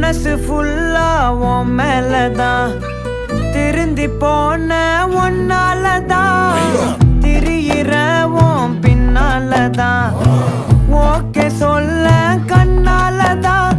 மனசு ஃபுல்லா உன் மேலதான் திருந்தி போன ஒன்னாலதான் திரியிற உன் பின்னாலதான் ஓகே சொல்ல கண்ணாலதான்